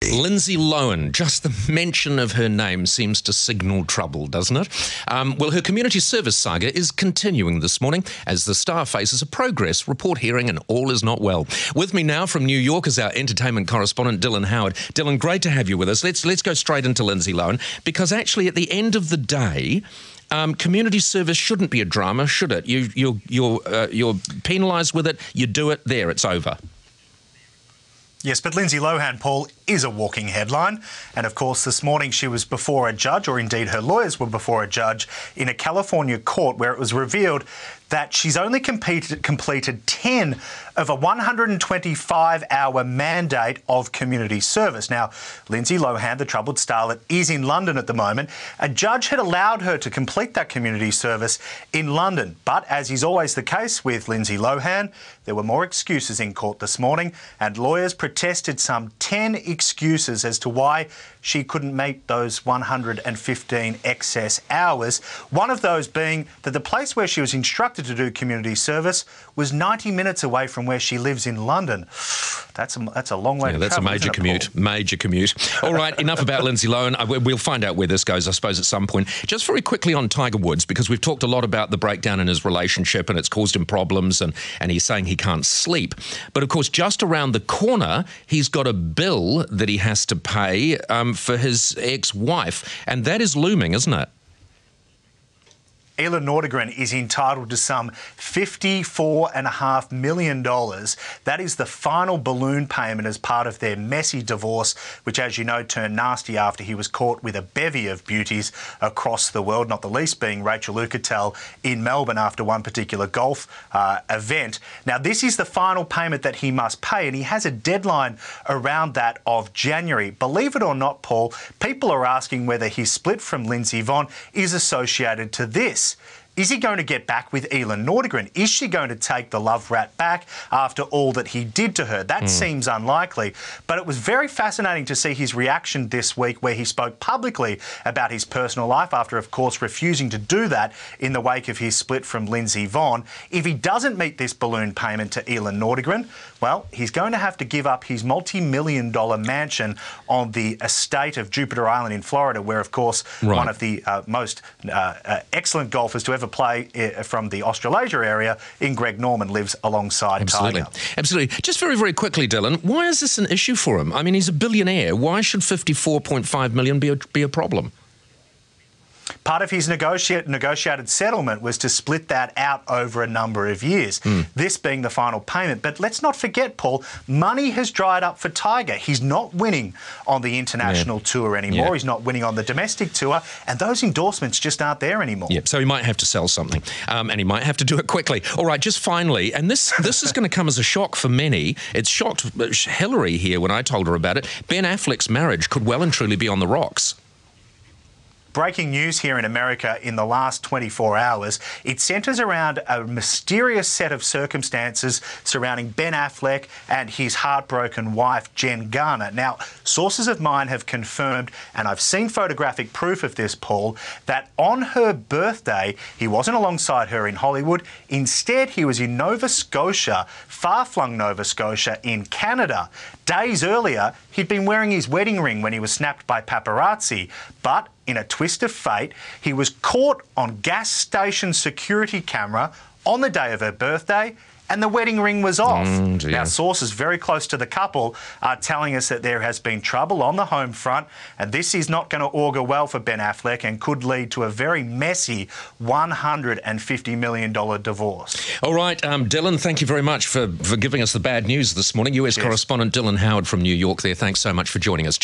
Lindsay Lohan, just the mention of her name seems to signal trouble, doesn't it? Well, her community service saga is continuing this morning as the star faces a progress report hearing and all is not well. With me now from New York is our entertainment correspondent, Dylan Howard. Dylan, great to have you with us. Let's go straight into Lindsay Lohan, because actually at the end of the day, community service shouldn't be a drama, should it? You're penalised with it, you do it, there, it's over. Yes, but Lindsay Lohan, Paul, is a walking headline. And of course, this morning she was before a judge, or indeed her lawyers were before a judge, in a California court where it was revealed that she's only completed 10 of a 125-hour mandate of community service. Now, Lindsay Lohan, the troubled starlet, is in London at the moment. A judge had allowed her to complete that community service in London. But as is always the case with Lindsay Lohan, there were more excuses in court this morning, and lawyers protested some 10 excuses as to why she couldn't meet those 115 excess hours. One of those being that the place where she was instructed to do community service was 90 minutes away from where she lives in London. That's a long way to travel. That's a major commute. Major commute. All right, enough about Lindsay Lohan. We'll find out where this goes, I suppose, at some point. Just very quickly on Tiger Woods, because we've talked a lot about the breakdown in his relationship and it's caused him problems, and he's saying he can't sleep. But of course, just around the corner, he's got a bill that he has to pay for his ex-wife, and that is looming, isn't it? Elin Nordegren is entitled to some $54.5 million. That is the final balloon payment as part of their messy divorce, which, as you know, turned nasty after he was caught with a bevy of beauties across the world, not the least being Rachel Ucatel in Melbourne after one particular golf event. Now, this is the final payment that he must pay, and he has a deadline around that of January. Believe it or not, Paul, people are asking whether his split from Lindsay Vonn is associated to this. Is he going to get back with Elin Nordegren? Is she going to take the love rat back after all that he did to her? That seems unlikely. But it was very fascinating to see his reaction this week, where he spoke publicly about his personal life after, of course, refusing to do that in the wake of his split from Lindsay Vonn. If he doesn't meet this balloon payment to Elin Nordegren, well, he's going to have to give up his multi-million-dollar mansion on the estate of Jupiter Island in Florida, where, of course, one of the most excellent golfers to ever play from the Australasia area in Greg Norman lives alongside Tiger. Absolutely. Just very, very quickly, Dylan, why is this an issue for him? I mean, he's a billionaire. Why should $54.5 million be a problem? Part of his negotiated settlement was to split that out over a number of years, this being the final payment. But let's not forget, Paul, money has dried up for Tiger. He's not winning on the international tour anymore. He's not winning on the domestic tour, and those endorsements just aren't there anymore. Yeah, so he might have to sell something, and he might have to do it quickly. All right, just finally, and this is going to come as a shock for many. It shocked Hillary here when I told her about it. Ben Affleck's marriage could well and truly be on the rocks. Breaking news here in America in the last 24 hours. It centres around a mysterious set of circumstances surrounding Ben Affleck and his heartbroken wife, Jen Garner. Now, sources of mine have confirmed, and I've seen photographic proof of this, Paul, that on her birthday, he wasn't alongside her in Hollywood. Instead, he was in Nova Scotia, far-flung Nova Scotia in Canada. Days earlier, he'd been wearing his wedding ring when he was snapped by paparazzi, but in a twist of fate, he was caught on gas station security camera on the day of her birthday, and the wedding ring was off. Now, sources very close to the couple are telling us that there has been trouble on the home front, and this is not going to augur well for Ben Affleck and could lead to a very messy $150 million divorce. All right, Dylan, thank you very much for giving us the bad news this morning. US correspondent Dylan Howard from New York there. Thanks so much for joining us.